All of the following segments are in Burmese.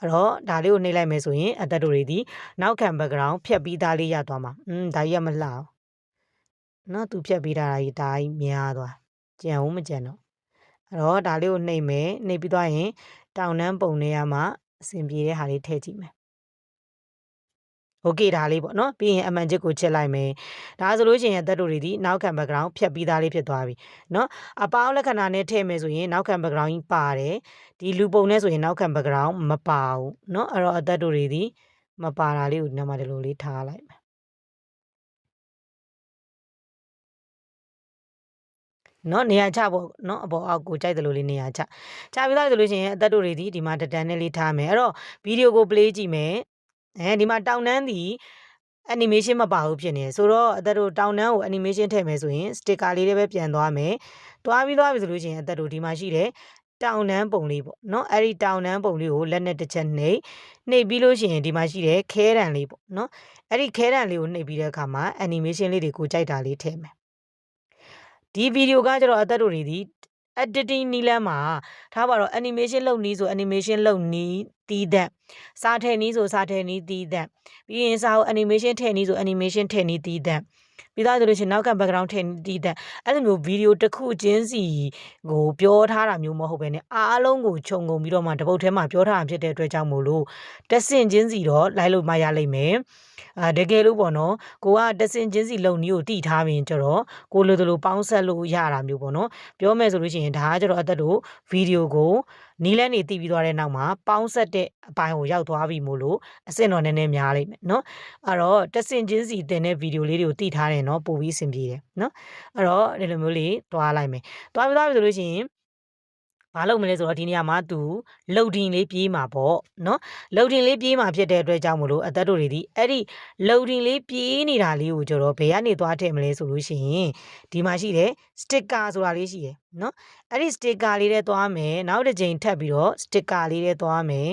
đó đã liệu này lại mấy số yên ở đó rồi đi nào cầm background phía bị đá lý ya đó mà đại mà lao nó tụ phía bị đá lý đại mía đó chèn không mà chèn nó đó đã liệu này mấy này bị đá yên tao ném bông này mà xem bị cái hàng thế gì mà ok đã lý bộ nó bị anh mình chỉ có chơi lại mấy đã rồi chuyện ở đó rồi đi nào cầm background phía bị đá lý phía đó bị nó à bảo là cái này thế mấy số yên nào cầm background pa đấy đi lưu bông này số yên nào cầm background mà bảo nó ở đó rồi đi mà pa ra lý u nằm ở đó lý thả lại nó nè cha bộ nó bộ ao của trái từ lối nè cha cha bây giờ từ lối chuyện đó rồi đi mà đặt đàn này thả mấy rồi video को play gì mấy đi mà tao nén thì animation မပါဘူးဖြစ်နေဆိုတော့အသက်တို့တောင်းတန်းကို animation ထည့်မယ်ဆိုရင် sticker လေးတွေပဲပြန်သွားမယ်။သွားပြီးဆိုလို့ရှိရင်အသက်တို့ဒီမှာရှိတယ်တောင်းတန်းပုံလေးပေါ့နော်။အဲ့ဒီတောင်းတန်းပုံလေးကိုလက်နဲ့တစ်ချက်နှိပ်ပြီးလို့ရှိရင်ဒီမှာရှိတယ်ခဲတံလေးပေါ့နော်။အဲ့ဒီခဲတံလေးကိုနှိပ်ပြီးတဲ့အခါမှာ animation လေးတွေကိုကြိုက်တာလေးထည့်မယ်။ဒီဗီဒီယိုကကျတော့အသက်တို့တွေဒီ editing နည်းလမ်းမှာထားပါတော့ animation လုပ်နည်းဆို animation လုပ်နည်းတီးတဲ့စာထည့်နည်းဆိုစာထည့်နည်းတီးတဲ့ပြီးရင်စာကို animation ထည့်နည်းဆို animation ထည့်နည်းတီးတဲ့ပြီးသားဆိုလို့ရှိရင်နောက်က background ထည့်တီးတဲ့အဲ့လိုမျိုးဗီဒီယိုတစ်ခုချင်းစီကိုပြောထားတာမျိုးမဟုတ်ဘဲနဲ့အားလုံးကိုခြုံငုံပြီးတော့မှတစ်ပုတ်ထဲမှာပြောထားတာဖြစ်တဲ့အတွက်ကြောင့်မို့လို့တက်ဆင့်ချင်းစီတော့လိုက်လို့မရလိမ့်မယ်တကယ်လို့ပေါ့နော်ကိုကတက်ဆင့်ချင်းစီလုံနည်းကိုတိထားပြီးကြတော့ကိုလိုလိုပေါင်းဆက်လို့ရတာမျိုးပေါ့နော်ပြောမယ်ဆိုလို့ရှိရင်ဒါကကျတော့အသက်တို့ဗီဒီယိုကိုနီးလန်းနေတည်ပြီးသွားတဲ့နောက်မှာပေါင်းဆက်တဲ့အပိုင်းကိုရောက်သွားပြီမို့လို့အဆင့်တော်နည်းနည်းများလိမ့်မယ်နော်အဲ့တော့တက်ဆင့်ချင်းစီတင်တဲ့ဗီဒီယိုလေးတွေကိုတိထားတယ်နော်ပို့ပြီးအဆင်ပြေတယ်နော်အဲ့တော့ဒီလိုမျိုးလေးတွားလိုက်မယ်တွားပြီးဆိုလို့ရှိရင်ဘာလုပ်မလဲဆိုတော့ဒီနေရာမှာသူ loading လေးပြေးမှာပေါ့နော် loading လေးပြေးမှာဖြစ်တဲ့အတွက်ကြောင့်မလို့အသက်တို့တွေဒီအဲ့ဒီ loading လေးပြေးနေတာလေးကိုကျတော့ဘယ်ကနေသွားထည့်မလဲဆိုလို့ရှိရင်ဒီမှာရှိတယ် sticker ဆိုတာလေးရှိတယ်နော်အဲ့ဒီ sticker လေးတွေသွားမယ်နောက်တစ်ချိန်ထပ်ပြီးတော့ sticker လေးတွေသွားမယ်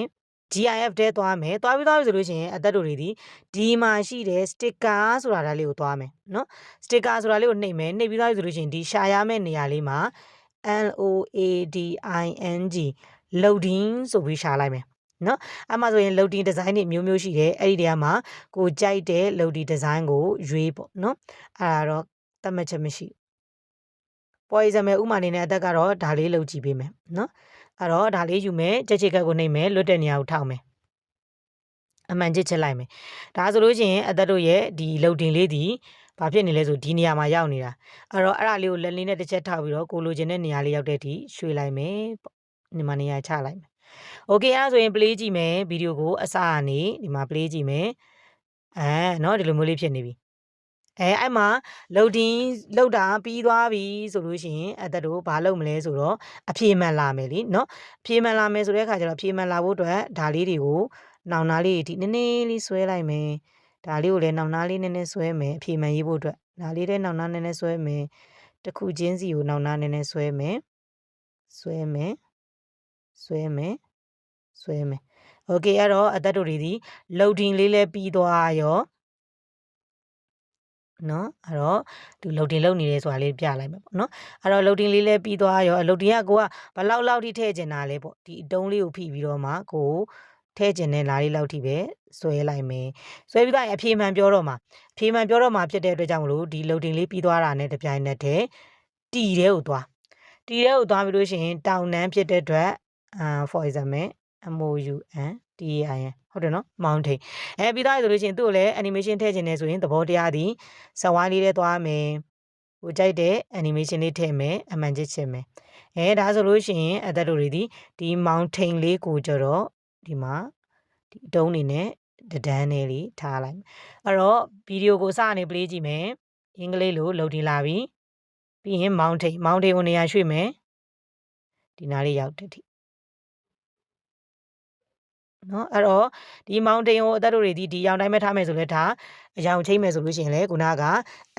GIF တဲသွားမယ်သွားပြီးဆိုလို့ရှိရင်အသက်တို့တွေဒီမှာရှိတဲ့ sticker ဆိုတာလေးကိုသွားမယ်နော် sticker ဆိုတာလေးကိုနှိပ်မယ်နှိပ်ပြီးဆိုလို့ရှိရင်ဒီရှာရမယ့်နေရာလေးမှာLOADING loading ဆိုပြီးရှာလိုက်မယ်နော်အဲ့မှာဆိုရင် loading design တွေမျိုးမျိုးရှိတယ်အဲ့ဒီတည်းမှာကိုကြိုက်တဲ့ loading design ကိုရွေးပေါ့နော်အဲ့ဒါတော့သတ်မှတ်ချက်မရှိပေါ်ရစမယ်ဥမာအနေနဲ့အသက်ကတော့ဒါလေးလုပ်ကြည့်ပေးမယ်နော်အဲ့တော့ဒါလေးယူမယ်ချက်ချက်ကတ်ကိုနှိပ်မယ်လွတ်တဲ့နေရာကိုထောက်မယ်အမှန်ချစ်ချက်လိုက်မယ်ဒါဆိုလို့ရှိရင်အသက်တို့ရဲ့ဒီ loading လေးဒီဘာဖြစ်နေလဲဆိုဒီနေရာမှာရောက်နေတာအဲ့တော့အဲ့ဒါလေးကိုလက်လေးနဲ့တစ်ချက်ထောက်ပြီးတော့ကိုလိုချင်တဲ့နေရာလေးရောက်တဲ့အထိရွှေ့လိုက်မယ်ပေါ့ဒီမှာနေရာချလိုက်မယ်โอเคအဲ့ဒါဆိုရင် play ကြည့်မယ်ဗီဒီယိုကိုအစကနေဒီမှာ play ကြည့်မယ်เนาะဒီလိုမျိုးလေးဖြစ်နေပြီအဲ့မှာ loading လောက်တာပြီးသွားပြီဆိုလို့ရှိရင်အသက်တို့ဘာလုပ်မလဲဆိုတော့အဖြေမှန်လာမယ်လीเนาะအဖြေမှန်လာမယ်ဆိုတဲ့အခါကျတော့အဖြေမှန်လာဖို့အတွက်ဒါလေးတွေကိုနောင်နာလေးဒီနည်းနည်းလေးဆွဲလိုက်မယ်ဒါလေးကိုလည်းနောင်နာလေးနည်းနည်းဆွဲမယ်အဖြေမှန်ရေးဖို့အတွက်ဒါလေးတဲ့နောင်နာနည်းနည်းဆွဲမယ်တစ်ခုချင်းစီကိုနောင်နာနည်းနည်းဆွဲမယ်ဆွဲမယ်โอเคအဲ့တော့အသက်တို့တွေဒီ loading လေးလည်းပြီးသွားရောနော်အဲ့တော့သူ loading လုပ်နေတယ်ဆိုတာလေးပြလိုက်မယ်ပေါ့နော်အဲ့တော့ loading လေးလည်းပြီးသွားရော loading ကကိုကဘလောက်ထိထည့်ကျင်တာလဲပေါ့ဒီအတုံးလေးကိုဖိပြီးတော့မှကိုထည့်ကျင်တဲ့လားလေးလောက်ထိပဲဆွဲလိုက်မယ်ဆွဲပြီးတော့အဖြေမှန်ပြောတော့မှာဖြစ်တဲ့အတွက်ကြောင့်မလို့ဒီ loading လေးပြီးသွားတာနဲ့တပြိုင်နက်တည်းတီတဲကိုသွားပြီးလို့ရှိရင်တောင်တန်းဖြစ်တဲ့အတွက်for example MOUNTAIN ဟုတ်တယ်နော် mountain ပြီးသားဆိုလို့ရှိရင်သူ့ကိုလည်း animation ထည့်ခြင်းနဲ့ဆိုရင်သဘောတရားသည်စဝိုင်းလေးတွေသွားမယ်ကိုကြိုက်တဲ့ animation လေးထည့်မယ်အမှန်ချစ်ချင်မယ်ဒါဆိုလို့ရှိရင်အသက်တို့တွေဒီ mountain လေးကိုကြတော့ဒီမှာဒီအတုံးနေနဲ့တဒန်းလေးလေးထားလိုက်အဲ့တော့ဗီဒီယိုကိုစနေ play ကြည့်မယ်အင်္ဂလိပ်လိုလုပ်ဒီလာပြီပြီးရင် mountain ကိုနေရာရွှေ့မယ်ဒီနားလေးရောက်တဲ့ထိနော်အဲ့တော့ဒီ mountain ကိုအသက်တို့တွေဒီရောင်တိုင်းပဲထားမယ်ဆိုလဲဒါအရောင်ချိန်မယ်ဆိုလို့ရှိရင်လေခုနက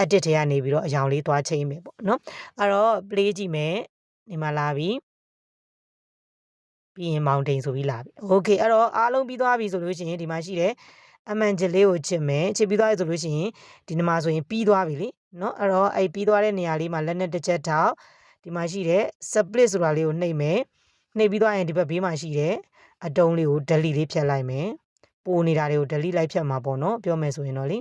edit ထဲကနေပြီးတော့အရောင်လေးသွားချိန်မယ်ပေါ့နော်အဲ့တော့ play ကြည့်မယ်ဒီမှာလာပြီပြီးရင် mountain ဆိုပြီးလာပြီ okay အဲ့တော့အားလုံးပြီးသွားပြီဆိုလို့ရှိရင်ဒီမှာရှိတယ်အမှန်ချစ်လေးကိုချစ်မယ်ချစ်ပြီးသွားပြီဆိုလို့ရှိရင်ဒီမှာဆိုရင်ပြီးသွားပြီလေနော်အဲ့တော့အဲ့ပြီးသွားတဲ့နေရာလေးမှာလက်နဲ့တစ်ချက်ထောက်ဒီမှာရှိတယ် split ဆိုတာလေးကိုနှိပ်မယ်နှိပ်ပြီးသွားရင်ဒီဘက်ဘေးမှာရှိတယ် အတုံးလေးကို delete လေးဖြတ်လိုက်မယ်ပိုနေတာတွေကို delete လိုက်ဖြတ်မှာပေါ့နော်ပြောမယ်ဆိုရင်တော့လေ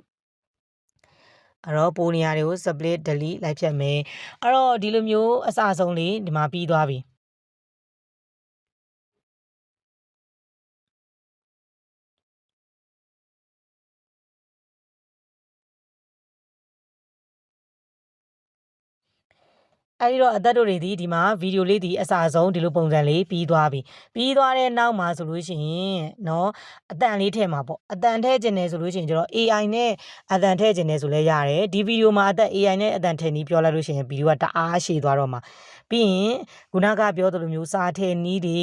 အဲ့တော့ပိုနေရာတွေကို split delete လိုက်ဖြတ်မယ်အဲ့တော့ဒီလိုမျိုးအစအဆုံးလေးဒီမှာပြီးသွားပြီအဲ့ဒီတော့အသက်တို့တွေဒီမှာဗီဒီယိုလေးဒီအစအဆုံးဒီလိုပုံစံလေးပြီးသွားပြီပြီးသွားတဲ့နောက်မှာဆိုလို့ရှိရင်เนาะအတန်လေးထည့်မှာပေါ့အတန်ထည့်ခြင်းတယ်ဆိုလို့ရှိရင်ကျတော့ AI နဲ့အတန်ထည့်ခြင်းတယ်ဆိုလဲရတယ်ဒီဗီဒီယိုမှာအသက် AI နဲ့အတန်ထည့်နီးပြောလိုက်လို့ရှိရင်ဗီဒီယိုကတအားရှည်သွားတော့မှာပြီးရင်ခုနကပြောသလိုမျိုးစာထည့်နီးတွေ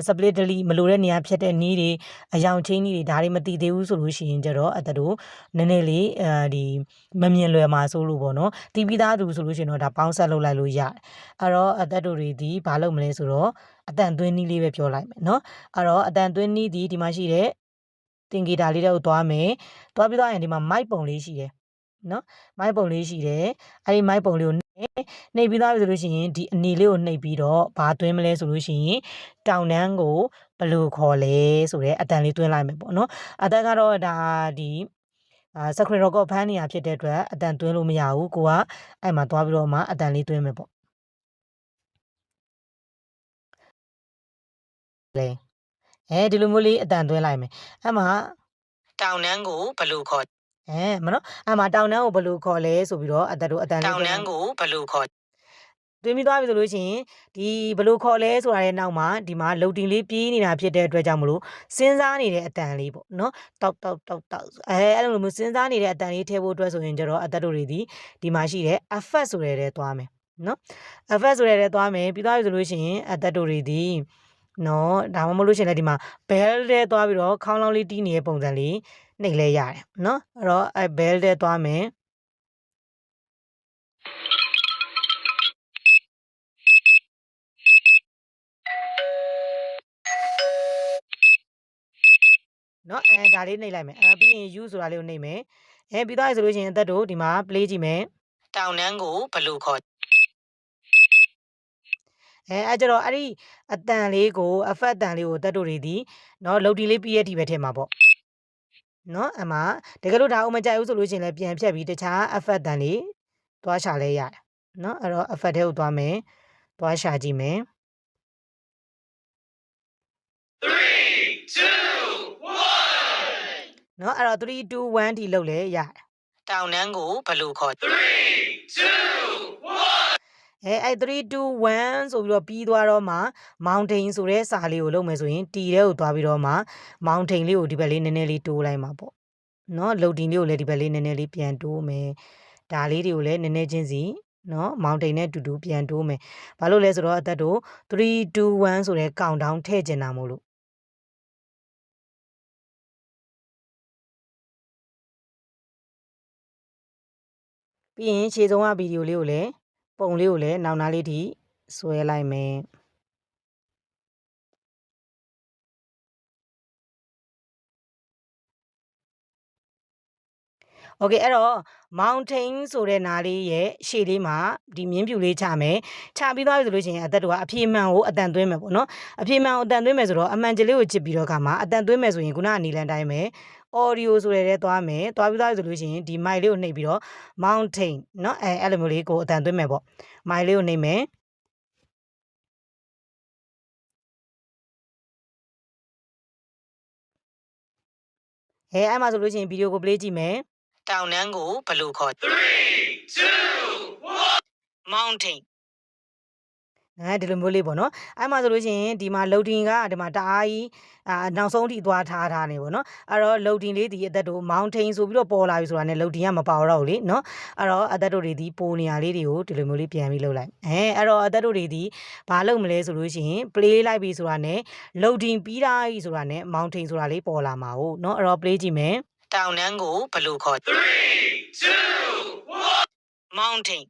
split delete မလိုတဲ့နေရာဖြတ်တဲ့နီးတွေအယောင်ချင်းနီးတွေဒါတွေမသိသေးဘူးဆိုလို့ရှိရင်ကျတော့အသက်တို့နည်းနည်းလေးဒီမမြင်လွယ်မှာဆိုလို့ပေါ့နော်တီးပြီးသားသူဆိုလို့ရှိရင်တော့ဒါပေါင်းဆက်လုပ်လိုက်လို့ရတယ်အဲ့တော့အသက်တို့တွေဒီဘာလုပ်မလဲဆိုတော့အတန်သွင်းနီးလေးပဲပြောလိုက်မယ်နော်အဲ့တော့အတန်သွင်းနီးဒီမှာရှိတဲ့တင်ဂီတာလေးတွေကိုသွားမယ်သွားပြီးသွားရင်ဒီမှာ mic ပုံလေးရှိတယ်နော် mic ပုံလေးရှိတယ်အဲ့ဒီ mic ပုံလေးကိုနှိပ်ပြီးသားပြီဆိုလို့ရှိရင်ဒီအနေလေးကိုနှိပ်ပြီးတော့ဘာသွင်းမလဲဆိုလို့ရှိရင်တောင်တန်းကိုဘယ်လိုခေါ်လဲဆိုတဲ့အတန်လေးသွင်းလိုက်မယ်ပေါ့နော်အသက်ကတော့ဒါဒီscreen record ဖမ်းနေရဖြစ်တဲ့အတွက်အတန်သွင်းလို့မရဘူးကိုကအဲ့မှာသွားပြီးတော့မှအတန်လေးသွင်းမယ်ပေါ့လေဒီလိုမျိုးလေးအတန်သွင်းလိုက်မယ်အဲ့မှာတောင်တန်းကိုဘယ်လိုခေါ်မနော်အဲ့မှာတောင်တန်းကိုဘယ်လိုခေါ်လဲဆိုပြီးတော့အသက်တို့အတန်လေးတောင်တန်းကိုဘယ်လိုခေါ်သွင်းပြီးသွားပြီဆိုလို့ရှိရင်ဒီဘယ်လိုခေါ်လဲဆိုတာရဲ့နောက်မှာဒီမှာလုံတင်လေးပြေးနေတာဖြစ်တဲ့အတွက်ကြောင့်မလို့စဉ်းစားနေတဲ့အတန်လေးပေါ့နော်တောက်အဲ့လိုမျိုးစဉ်းစားနေတဲ့အတန်လေးထည့်ဖို့အတွက်ဆိုရင်ကျတော့အသက်တို့တွေဒီမှာရှိတဲ့ effect ဆိုတဲ့သွားမယ်နော် effect ဆိုတဲ့သွားမယ်ပြီးသွားပြီဆိုလို့ရှိရင်အသက်တို့တွေနော်ဒါမှမဟုတ်လို့ရှိရင်လည်းဒီမှာ bell တဲ့သွားပြီးတော့ခေါင်းလောင်းလေးတီးနေတဲ့ပုံစံလေးနှိပ်လဲရတယ်နော်အဲ့တော့အဲ့ bell တဲ့သွားမယ်နော်ဒါလေးနှိပ်လိုက်မယ်ပြီးရင် you ဆိုတာလေးကိုနှိပ်မယ်ပြီးသွားပြီဆိုလို့ရှိရင်အသက်တို့ဒီမှာ play ကြည့်မယ်တောင်တန်းကိုဘယ်လိုခေါ်အဲ့ကြတော့အဲ့ဒီအတန်လေးကို effect အတန်လေးကိုအသက်တို့တွေနော်လုတ်တီလေးပြီးရတဲ့ဒီပဲထည့်မှာပေါ့နော်အမတကယ်လို့ဒါအောင်မကြိုက်ဘူးဆိုလို့ရှိရင်လည်းပြန်ဖြတ်ပြီးတခြား effect တန်လေးသွားရှာလဲရတယ်နော်အဲ့တော့ effect ထဲကိုသွားမယ်သွားရှာကြည့်မယ်3 2 1နော်အဲ့တော့3 2 1ဒီလောက်လဲရတယ်တောင်တန်းကိုဘယ်လိုခေါ်3 2 1အဲ့3 2 1ဆိုပြီးတော့ပြီးသွားတော့မှ mountain ဆိုတဲ့စာလေးကိုလုပ်မယ်ဆိုရင်တီထဲကိုသွားပြီးတော့မှ mountain လေးကိုဒီဘက်လေးနည်းနည်းလေးတိုးလိုက်မှာပေါ့နော်လုတ်တင်လေးကိုလည်းဒီဘက်လေးနည်းနည်းလေးပြန်တိုးမယ်ဒါလေးတွေကိုလည်းနည်းနည်းချင်းစီနော် mountain နဲ့တူတူပြန်တိုးမယ်ဘာလို့လဲဆိုတော့အသက်တို့3 2 1ဆိုတဲ့ countdown ထည့်ကျင်တာမို့လို့ပြီးရင်ခြေဆုံးကဗီဒီယိုလေးကိုလည်းပုံလေးကိုလည်းနောက်နားလေးထိဆွဲလိုက်မယ်โอเคအဲ့တော့ mountain ဆိုတဲ့နားလေးရဲ့ရှေ့လေးမှာဒီမြင်းပြူလေးချမယ်ချပြီးသွားပြီဆိုလို့ရှိရင်အသက်တို့ကအပြေမှန်ကိုအတန်သွင်းမယ်ပေါ့နော်အပြေမှန်ကိုအတန်သွင်းမယ်ဆိုတော့အမှန်ကျလေးကိုချစ်ပြီးတော့ခါမှာအတန်သွင်းမယ်ဆိုရင်ခုနကနေလန်တိုင်းပဲ audio ဆိုတဲ့ထဲသွားမယ်သွားပြီးသွားပြီဆိုလို့ရှိရင်ဒီ mic လေးကိုနှိပ်ပြီးတော့ mountain เนาะအဲ့လိုမျိုးလေးကိုအတန်သွင်းမယ်ပေါ့ mic လေးကိုနှိပ်မယ်အဲ့မှာဆိုလို့ရှိရင်ဗီဒီယိုကို play ကြည့်မယ်တောင်တန်းကိုဘယ်လိုခေါ်3 2 1 mountainဒီလိုမျိုးလေးပေါ့နော်အဲ့မှာဆိုလို့ရှိရင်ဒီမှာ loading ကဒီမှာတအားကြီးနောက်ဆုံးထိသွားထားနေပေါ့နော်အဲ့တော့ loading လေးဒီအသက်တို့ mountain ဆိုပြီးတော့ပေါ်လာပြီဆိုတာနဲ့ loading ကမပေါ်တော့ဘူးလေနော်အဲ့တော့အသက်တို့တွေဒီပိုနေရာလေးတွေကိုဒီလိုမျိုးလေးပြန်ပြီးလုပ်လိုက်အဲ့တော့အသက်တို့တွေဒီဘာလုပ်မလဲဆိုလို့ရှိရင် play လိုက်ပြီဆိုတာနဲ့ loading ပြီးတာကြီးဆိုတာနဲ့ mountain ဆိုတာလေးပေါ်လာမှာဟုတ်နော်အဲ့တော့ play ကြည့်မယ်တောင်တန်းကိုဘယ်လိုခေါ်3 2 1 mountain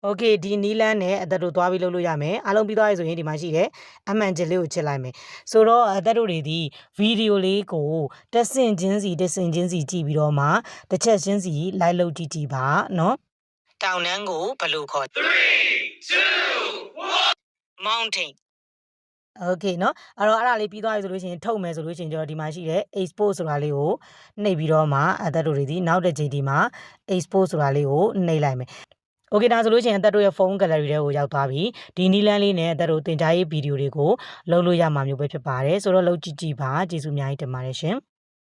โอเคဒီနီလန်းနဲ့အသက်တို့သွားပြီးလုပ်လို့ရမယ်အားလုံးပြီးသွားပြီဆိုရင်ဒီမှာရှိတယ်အမှန်ကျလေးကိုချစ်လိုက်မယ်ဆိုတော့အသက်တို့တွေဒီဗီဒီယိုလေးကိုတဆင့်ချင်းစီကြည့်ပြီးတော့မှတစ်ချက်ချင်းစီလိုက်လုပ်ကြည့်ပါเนาะတောင်တန်းကိုဘယ်လိုခေါ်3 2 1 mountain โอเคเนาะအဲ့တော့အဲ့ဒါလေးပြီးသွားပြီဆိုလို့ရှိရင်ထုတ်မယ်ဆိုလို့ရှိရင်ကျွန်တော်ဒီမှာရှိတဲ့ export ဆိုတာလေးကိုနှိပ်ပြီးတော့မှအသက်တို့တွေဒီနောက်တစ်ချိန်ဒီမှာ export ဆိုတာလေးကိုနှိပ်လိုက်မယ်โอเคဒါဆိုလို့ရှိရင်အသက်တို့ရဲ့ phone gallery တွေကိုရောက်သွားပြီဒီနီးလန်းလေးနဲ့အသက်တို့သင်ကြားရေးဗီဒီယိုတွေကိုလုပ်လို့ရမှာမျိုးပဲဖြစ်ပါတယ်ဆိုတော့လုပ်ကြည့်ကြည့်ပါကျေးဇူးအများကြီးတင်ပါတယ်ရှင်